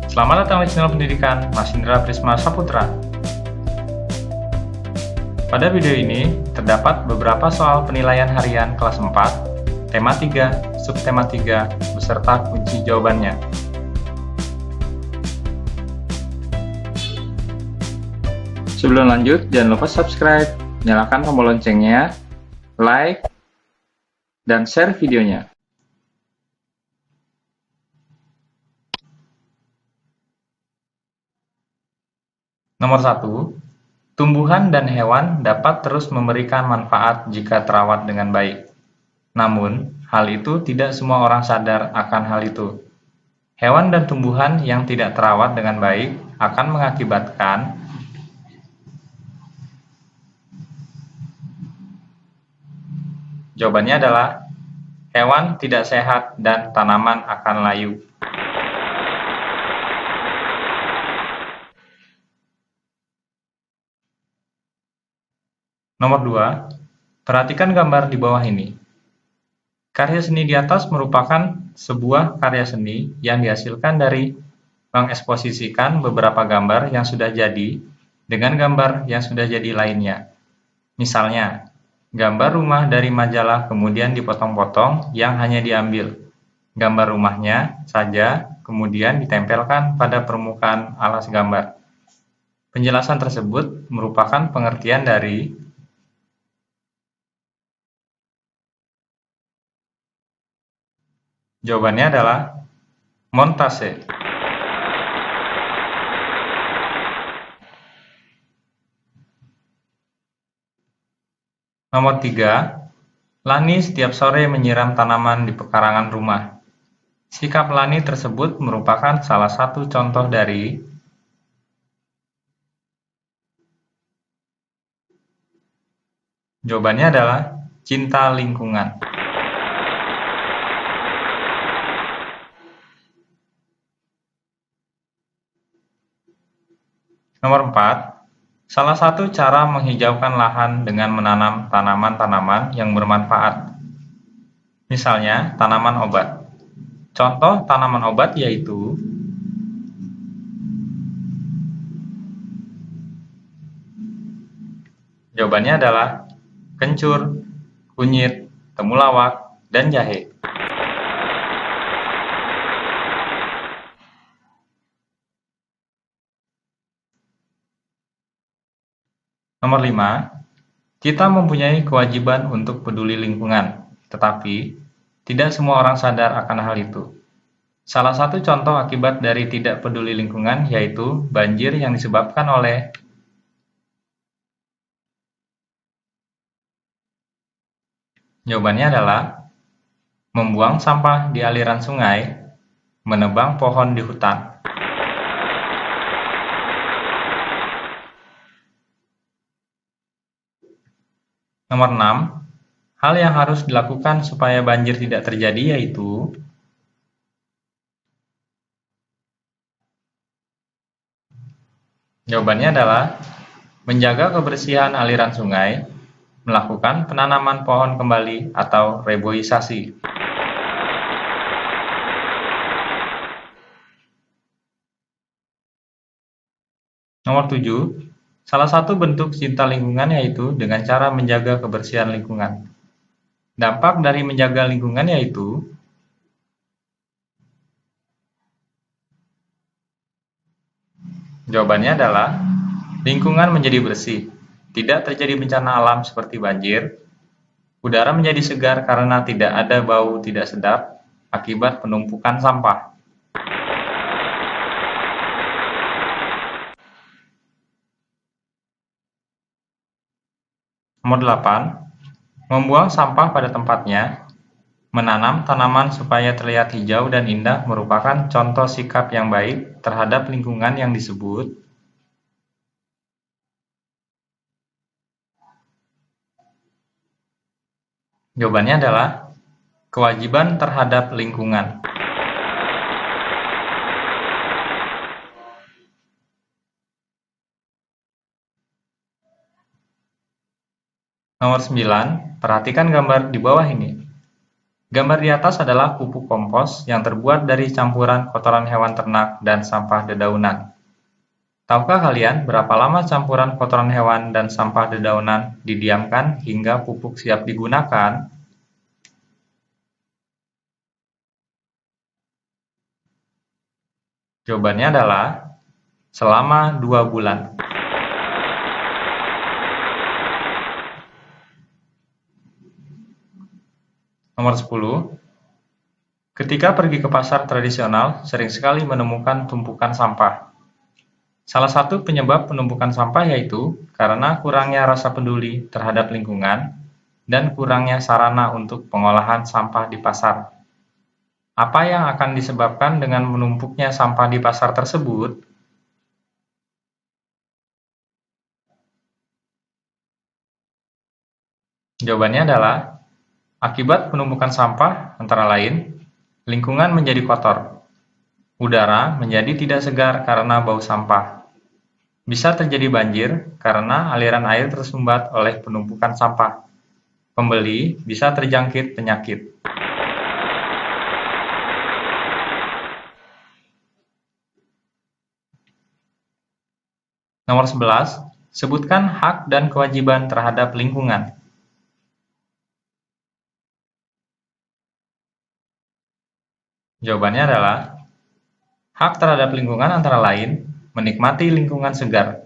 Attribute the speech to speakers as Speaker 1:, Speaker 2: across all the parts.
Speaker 1: Selamat datang di channel pendidikan Mas Indra Prisma Saputra. Pada video ini, terdapat beberapa soal penilaian harian kelas 4, tema 3, subtema 3, beserta kunci jawabannya. Sebelum lanjut, jangan lupa subscribe, nyalakan tombol loncengnya, like, dan share videonya. Nomor 1. Tumbuhan dan hewan dapat terus memberikan manfaat jika terawat dengan baik. Namun, hal itu tidak semua orang sadar akan hal itu. Hewan dan tumbuhan yang tidak terawat dengan baik akan mengakibatkan jawabannya adalah hewan tidak sehat dan tanaman akan layu. Nomor 2. Perhatikan gambar di bawah ini. Karya seni di atas merupakan sebuah karya seni yang dihasilkan dari mengeksposisikan beberapa gambar yang sudah jadi dengan gambar yang sudah jadi lainnya. Misalnya, gambar rumah dari majalah kemudian dipotong-potong yang hanya diambil gambar rumahnya saja kemudian ditempelkan pada permukaan alas gambar. Penjelasan tersebut merupakan pengertian dari jawabannya adalah montase. Nomor 3. Lani setiap sore menyiram tanaman di pekarangan rumah. Sikap Lani tersebut merupakan salah satu contoh dari jawabannya adalah cinta lingkungan. Nomor 4. Salah satu cara menghijaukan lahan dengan menanam tanaman-tanaman yang bermanfaat. Misalnya, tanaman obat. Contoh tanaman obat yaitu jawabannya adalah kencur, kunyit, temulawak, dan jahe. Nomor 5. Kita mempunyai kewajiban untuk peduli lingkungan, tetapi tidak semua orang sadar akan hal itu. Salah satu contoh akibat dari tidak peduli lingkungan yaitu banjir yang disebabkan oleh jawabannya adalah membuang sampah di aliran sungai, menebang pohon di hutan. Nomor 6. Hal yang harus dilakukan supaya banjir tidak terjadi yaitu jawabannya adalah menjaga kebersihan aliran sungai, melakukan penanaman pohon kembali atau reboisasi. Nomor 7. Salah satu bentuk cinta lingkungan yaitu dengan cara menjaga kebersihan lingkungan. Dampak dari menjaga lingkungan yaitu jawabannya adalah lingkungan menjadi bersih, tidak terjadi bencana alam seperti banjir, udara menjadi segar karena tidak ada bau tidak sedap akibat penumpukan sampah. Nomor 8. Membuang sampah pada tempatnya, menanam tanaman supaya terlihat hijau dan indah merupakan contoh sikap yang baik terhadap lingkungan yang disebut jawabannya adalah kewajiban terhadap lingkungan. Nomor 9. Perhatikan gambar di bawah ini. Gambar di atas adalah pupuk kompos yang terbuat dari campuran kotoran hewan ternak dan sampah dedaunan. Tahukah kalian berapa lama campuran kotoran hewan dan sampah dedaunan didiamkan hingga pupuk siap digunakan? Jawabannya adalah selama 2 bulan. Nomor 10. Ketika pergi ke pasar tradisional, sering sekali menemukan tumpukan sampah. Salah satu penyebab penumpukan sampah yaitu karena kurangnya rasa peduli terhadap lingkungan dan kurangnya sarana untuk pengolahan sampah di pasar. Apa yang akan disebabkan dengan menumpuknya sampah di pasar tersebut? Jawabannya adalah akibat penumpukan sampah antara lain, lingkungan menjadi kotor, udara menjadi tidak segar karena bau sampah. Bisa terjadi banjir karena aliran air tersumbat oleh penumpukan sampah. Pembeli bisa terjangkit penyakit. Nomor 11. Sebutkan hak dan kewajiban terhadap lingkungan. Jawabannya adalah hak terhadap lingkungan antara lain menikmati lingkungan segar,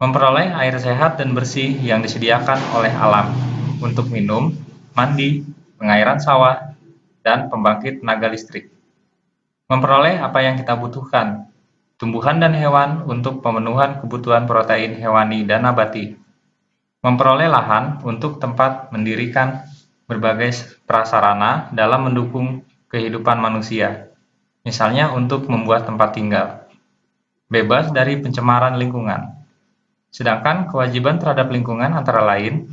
Speaker 1: memperoleh air sehat dan bersih yang disediakan oleh alam untuk minum, mandi, pengairan sawah, dan pembangkit tenaga listrik. Memperoleh apa yang kita butuhkan, tumbuhan dan hewan untuk pemenuhan kebutuhan protein hewani dan nabati. Memperoleh lahan untuk tempat mendirikan berbagai prasarana dalam mendukung kehidupan manusia, misalnya untuk membuat tempat tinggal. Bebas dari pencemaran lingkungan. Sedangkan kewajiban terhadap lingkungan antara lain,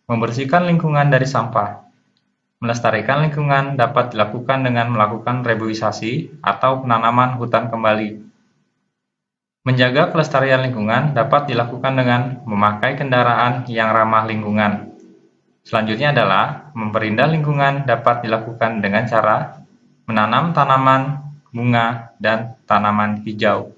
Speaker 1: membersihkan lingkungan dari sampah. Melestarikan lingkungan dapat dilakukan dengan melakukan reboisasi atau penanaman hutan kembali. Menjaga kelestarian lingkungan dapat dilakukan dengan memakai kendaraan yang ramah lingkungan. Selanjutnya adalah memperindah lingkungan dapat dilakukan dengan cara menanam tanaman, bunga, dan tanaman hijau.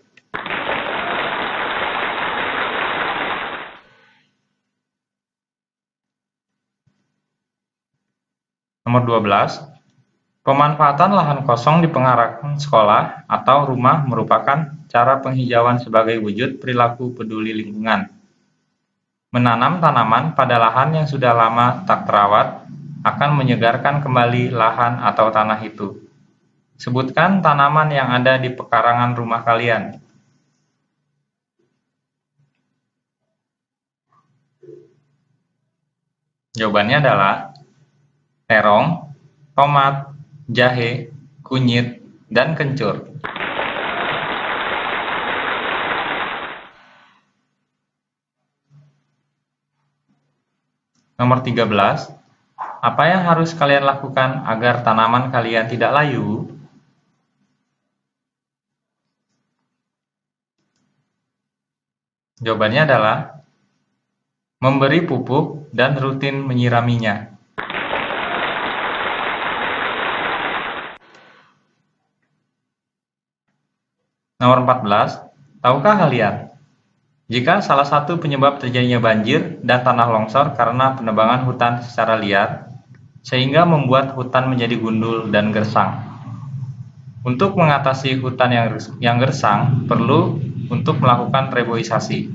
Speaker 1: Nomor 12. Pemanfaatan lahan kosong di pekarangan sekolah atau rumah merupakan cara penghijauan sebagai wujud perilaku peduli lingkungan. Menanam tanaman pada lahan yang sudah lama tak terawat akan menyegarkan kembali lahan atau tanah itu. Sebutkan tanaman yang ada di pekarangan rumah kalian. Jawabannya adalah terong, tomat, jahe, kunyit, dan kencur. Nomor 13. Apa yang harus kalian lakukan agar tanaman kalian tidak layu? Jawabannya adalah memberi pupuk dan rutin menyiraminya. Nomor 14. Tahukah kalian, jika salah satu penyebab terjadinya banjir dan tanah longsor karena penebangan hutan secara liar, sehingga membuat hutan menjadi gundul dan gersang. Untuk mengatasi hutan yang gersang, perlu untuk melakukan reboisasi.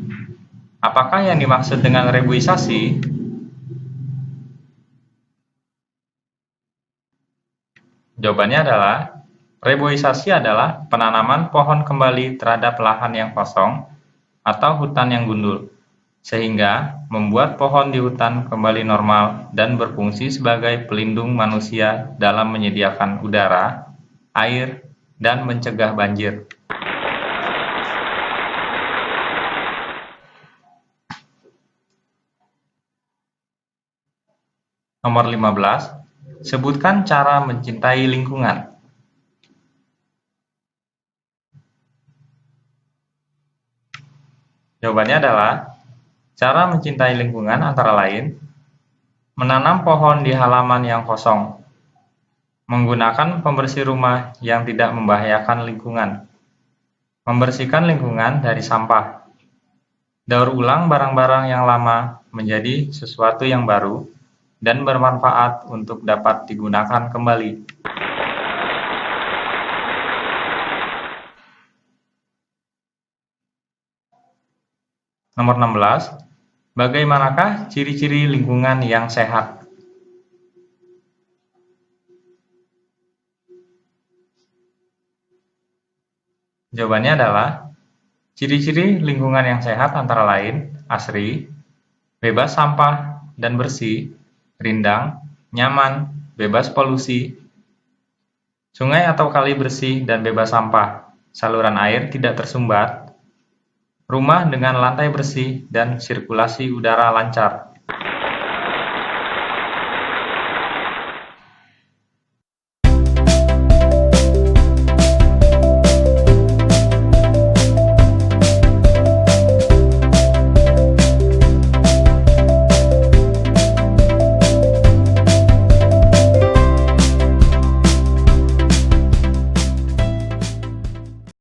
Speaker 1: Apakah yang dimaksud dengan reboisasi? Jawabannya adalah reboisasi adalah penanaman pohon kembali terhadap lahan yang kosong atau hutan yang gundul, sehingga membuat pohon di hutan kembali normal dan berfungsi sebagai pelindung manusia dalam menyediakan udara, air, dan mencegah banjir. Nomor 15. Sebutkan cara mencintai lingkungan. Jawabannya adalah cara mencintai lingkungan antara lain menanam pohon di halaman yang kosong, Menggunakan pembersih rumah yang tidak membahayakan lingkungan. Membersihkan lingkungan dari sampah. Daur ulang barang-barang yang lama menjadi sesuatu yang baru dan bermanfaat untuk dapat digunakan kembali. Nomor 16. Bagaimanakah ciri-ciri lingkungan yang sehat? Jawabannya adalah ciri-ciri lingkungan yang sehat antara lain asri, bebas sampah dan bersih, rindang, nyaman, bebas polusi, sungai atau kali bersih dan bebas sampah, saluran air tidak tersumbat, rumah dengan lantai bersih dan sirkulasi udara lancar.